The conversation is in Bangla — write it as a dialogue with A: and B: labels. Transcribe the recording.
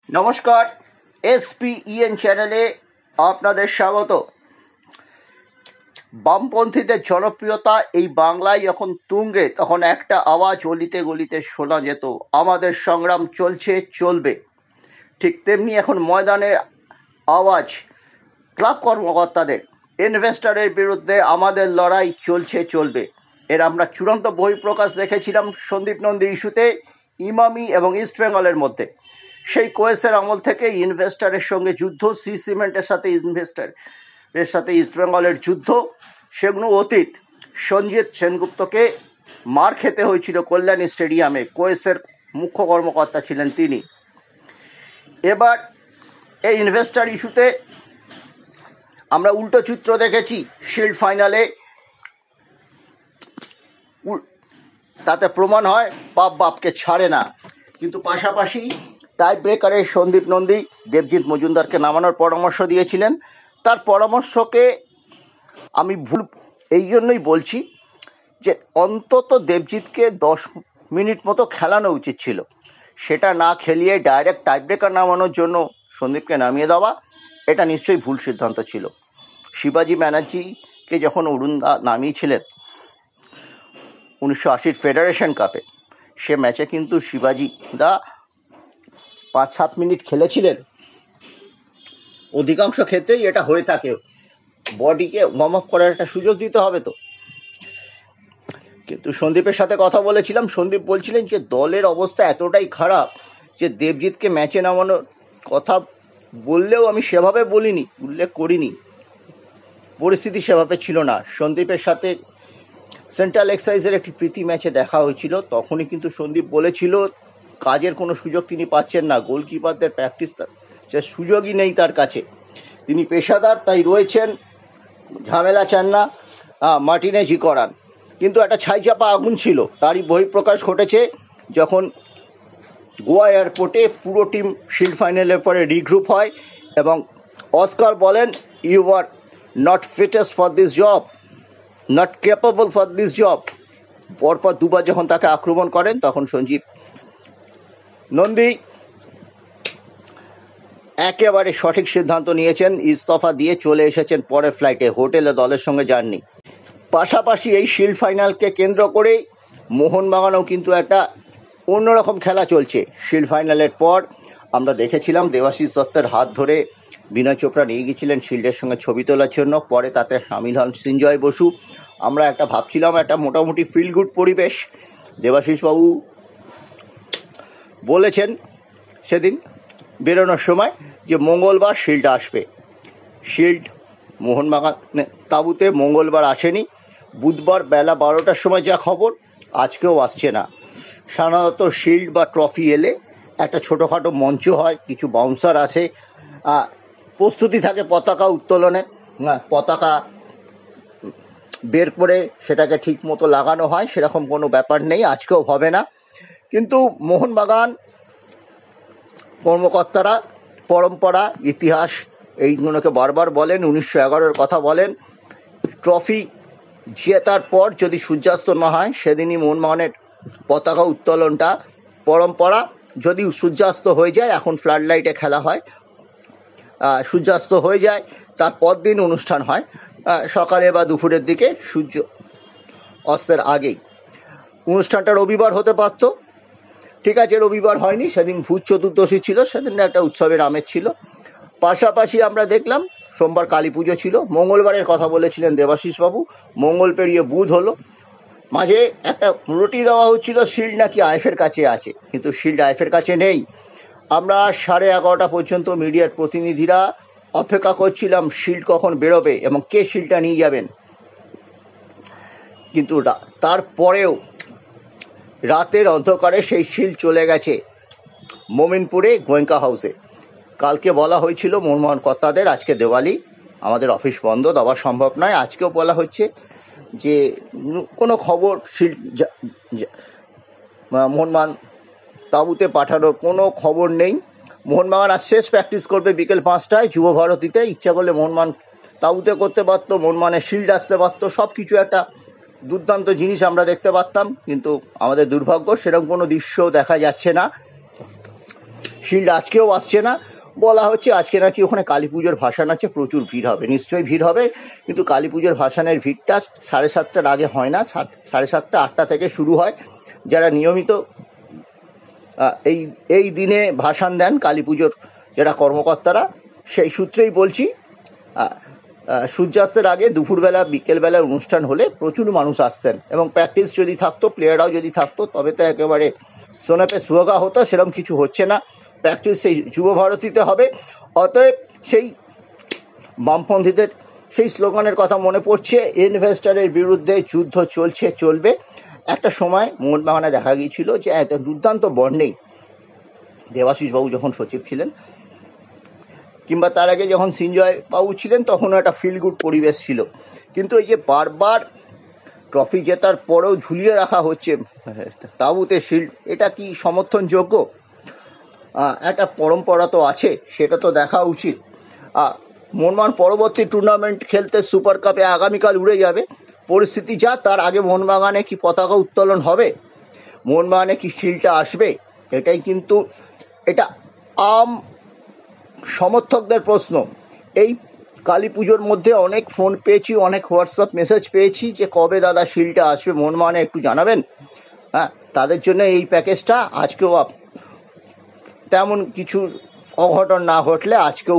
A: নমস্কার, এসপিইএন চ্যানেলে আপনাদের স্বাগত। বামপন্থীদের জনপ্রিয়তা এই বাংলায় যখন তুঙ্গে, তখন একটা আওয়াজ অলিতে গলিতে শোনা যেত, আমাদের সংগ্রাম চলছে, চলবে। ঠিক তেমনি এখন ময়দানের আওয়াজ ক্লাব কর্মকর্তাদের, ইনভেস্টরের বিরুদ্ধে আমাদের লড়াই চলছে, চলবে। এর আমরা চূড়ান্ত বহিঃপ্রকাশ দেখেছিলাম সন্দীপ নন্দী ইস্যুতে ইমামি এবং ইস্টবেঙ্গলের মধ্যে। সেই কোয়েসের আমল থেকে ইনভেস্টরের সঙ্গে যুদ্ধ, সি সিমেন্টের সাথে ইনভেস্টরের সাথে ইস্টবেঙ্গলের যুদ্ধ, সেগুলো অতীত। সঞ্জিত সেনগুপ্তকে মার খেতে হয়েছিল কল্যাণী স্টেডিয়ামে, কোয়েসের মুখ্য কর্মকর্তা ছিলেন তিনি। এবার এই ইনভেস্টর ইস্যুতে আমরা উল্টো চিত্র দেখেছি। শিল্ড ফাইনালে তাতে প্রমাণ হয় বাপ বাপকে ছাড়ে না, কিন্তু পাশাপাশি টাই ব্রেকারে সন্দীপ নন্দী দেবজিৎ মজুমদারকে নামানোর পরামর্শ দিয়েছিলেন। তার পরামর্শকে আমি ভুল এই জন্যই বলছি যে অন্তত দেবজিৎকে 10 মিনিট মতো খেলানো উচিত ছিল। সেটা না খেলিয়ে ডাইরেক্ট টাই ব্রেকার নামানোর জন্য সন্দীপকে নামিয়ে দেওয়া, এটা নিশ্চয়ই ভুল সিদ্ধান্ত ছিল। শিবাজি ব্যানার্জিকে যখন অরুণদা নামিয়েছিলেন 1980 ফেডারেশন কাপে, সে ম্যাচে কিন্তু শিবাজি দা 5-7 মিনিট খেলেছিলেন। অধিকাংশ ক্ষেত্রেই এটা হয়ে থাকে, বডিকে ওয়ার্ম আপ করার একটা সুযোগ দিতে হবে তো। কিন্তু সন্দীপের সাথে কথা বলেছিলাম, সন্দীপ বলছিলেন যে দলের অবস্থা এতটাই খারাপ যে দেবজিৎকে ম্যাচে নামানোর কথা বললেও আমি সেভাবে বলিনি, উল্লেখ করিনি, পরিস্থিতি সেভাবে ছিল না। সন্দীপের সাথে সেন্ট্রাল এক্সাইজের একটি প্রীতি ম্যাচে দেখা হয়েছিল, তখনই কিন্তু সন্দীপ বলেছিল কাজের কোনো সুযোগ তিনি পাচ্ছেন না, গোলকিপারদের প্র্যাকটিস সে সুযোগই নেই তার কাছে। তিনি পেশাদার, তাই রয়েছেন, ঝামেলা চান না, মার্টিনেজই করান। কিন্তু একটা ছাইচাপা আগুন ছিল, তারই বহিঃপ্রকাশ ঘটেছে যখন গোয়া এয়ারপোর্টে পুরো টিম শিল্ড ফাইনালের পরে রিগ্রুপ হয় এবং অস্কার বলেন, you are not fittest for this job, not capable for this job. পরপর দুবার যখন তাকে আক্রমণ করেন, তখন সঞ্জীব নন্দী একেবারে সঠিক সিদ্ধান্ত নিয়েছেন, ইস্তফা দিয়ে চলে এসেছেন পরের ফ্লাইটে, হোটেলে দলের সঙ্গে যাননি। পাশাপাশি এই শিল্ড ফাইনালকে কেন্দ্র করেই মোহনবাগানেও কিন্তু একটা অন্যরকম খেলা চলছে। শিল্ড ফাইনালের পর আমরা দেখেছিলাম দেবাশিস দত্তের হাত ধরে বিনয় চোপড়া নিয়ে গিয়েছিলেন শিল্ডের সঙ্গে ছবি তোলার জন্য, পরে তাতে সামিল হন সঞ্জয় বসু। আমরা একটা ভাবছিলাম একটা মোটামুটি ফিল গুড পরিবেশ। দেবাশিসবাবু বলেছেন সেদিন বেরোনোর সময় যে মঙ্গলবার শিল্ড আসবে। শিল্ড মোহনবাগান তাঁবুতে মঙ্গলবার আসেনি, বুধবার বেলা 12টার সময় যা খবর, আজকেও আসছে না। সাধারণত শিল্ড বা ট্রফি এলে একটা ছোটোখাটো মঞ্চ হয়, কিছু বাউন্সার আসে, প্রস্তুতি থাকে পতাকা উত্তোলনে, পতাকা বের করে সেটাকে ঠিক মতো লাগানো হয়, সেরকম কোনো ব্যাপার নেই, আজকেও হবে না। কিন্তু মোহনবাগান কর্মকর্তারা পরম্পরা, ইতিহাস এইগুলোকে বারবার বলেন, 1911-এর কথা বলেন। ট্রফি জেতার পর যদি সূর্যাস্ত না হয়, সেদিনই মোহনবাগানের পতাকা উত্তোলনটা পরম্পরা। যদি সূর্যাস্ত হয়ে যায়, এখন ফ্লাড লাইটে খেলা হয়, সূর্যাস্ত হয়ে যায় তার পর দিন অনুষ্ঠান হয় সকালে বা দুপুরের দিকে, সূর্য অস্তের আগেই। অনুষ্ঠানটা রবিবার হতে পারত, ঠিক আছে, রবিবার হয়নি, সেদিন ভূত চতুর্দশী ছিল, সেদিন একটা উৎসবের আমেজ ছিল। পাশাপাশি আমরা দেখলাম সোমবার কালী পুজো ছিল, মঙ্গলবারের কথা বলেছিলেন দেবাশিসবাবু, মঙ্গল পেরিয়ে বুধ হলো। মাঝে একটা রুটি দেওয়া হচ্ছিল শিল্ড নাকি আইএফের কাছে আছে, কিন্তু শিল্ড আইএফের কাছে নেই। আমরা 11:30 পর্যন্ত মিডিয়ার প্রতিনিধিরা অপেক্ষা করছিলাম শিল্ড কখন বেরোবে এবং কে শিল্ডটা নিয়ে যাবেন। কিন্তু তারপরেও রাতের অন্ধকারে সেই শিল্ড চলে গেছে মোমিনপুরে গোয়েঙ্কা হাউসে। কালকে বলা হয়েছিল মোহনবাগান কর্তাদের আজকে দেওয়ালি, আমাদের অফিস বন্ধ, দেওয়া সম্ভব নয়। আজকেও বলা হচ্ছে যে কোনো খবর শিল্ড মোহনবাগান তাঁবুতে পাঠানোর কোনো খবর নেই। মোহনবাগান আজ শেষ প্র্যাকটিস করবে বিকেল 5টায় যুব ভারতীতে। ইচ্ছা করলে মোহনবাগান তাঁবুতে করতে পারতো, মোহনবাগানের শিল্ড আসতে পারতো, সব কিছু একটা দুর্দান্ত জিনিস আমরা দেখতে পারতাম। কিন্তু আমাদের দুর্ভাগ্য, সেরকম কোনো দৃশ্য দেখা যাচ্ছে না। শিল্ড আজকেও আসছে না। বলা হচ্ছে আজকে নাকি ওখানে কালী পুজোর ভাসান আছে, প্রচুর ভিড় হবে। নিশ্চয়ই ভিড় হবে, কিন্তু কালী পুজোর ভাসানের ভিড়টা 7:30টার আগে হয় না, 7:30 8টা থেকে শুরু হয়। যারা নিয়মিত এই এই দিনে ভাসান দেন কালী পুজোর যারা কর্মকর্তারা, সেই সূত্রেই বলছি সূর্যাস্তের আগে দুপুরবেলা বিকেলবেলা অনুষ্ঠান হলে প্রচুর মানুষ আসতেন, এবং প্র্যাকটিস যদি থাকতো, প্লেয়াররাও যদি থাকতো, তবে তো একেবারে সোনাপে সুহাগা হতো। সেরকম কিছু হচ্ছে না, প্র্যাকটিস সেই যুব ভারতীতে হবে। অতএব সেই বামপন্থীদের সেই স্লোগানের কথা মনে পড়ছে, ইনভেস্টারের বিরুদ্ধে যুদ্ধ চলছে, চলবে। একটা সময় মোহনবাগানে দেখা গিয়েছিল যে একটা দুর্দান্ত বন্ডেই দেবাশিস বাবু যখন সচিব ছিলেন, কিংবা তার আগে যখন সিঞ্জয় বাবু ছিলেন, তখনও একটা ফিল গুড পরিবেশ ছিল। কিন্তু এই যে বারবার ট্রফি জেতার পরেও ঝুলিয়ে রাখা হচ্ছে তাঁবুতে শিল্ড, এটা কি সমর্থনযোগ্য? একটা পরম্পরা তো আছে, সেটা তো দেখা উচিত। মোহনবাগান পরবর্তী টুর্নামেন্ট খেলতে সুপার কাপে আগামীকাল উড়ে যাবে। পরিস্থিতি যা, তার আগে মোহনবাগানে কি পতাকা উত্তোলন হবে? মোহনবাগানে কি শিল্ডটা আসবে? এটাই কিন্তু এটা আম সমর্থকদের প্রশ্ন। এই কালী পুজোর মধ্যে অনেক ফোন পেয়েছি, অনেক হোয়াটসঅ্যাপ মেসেজ পেয়েছি যে কবে দাদা শিল্ডটা আসবে মোহনবাগানে, একটু জানাবেন। তাদের জন্য এই প্যাকেজটা। আজকেও তেমন কিছু অঘটন না ঘটলে আজকেও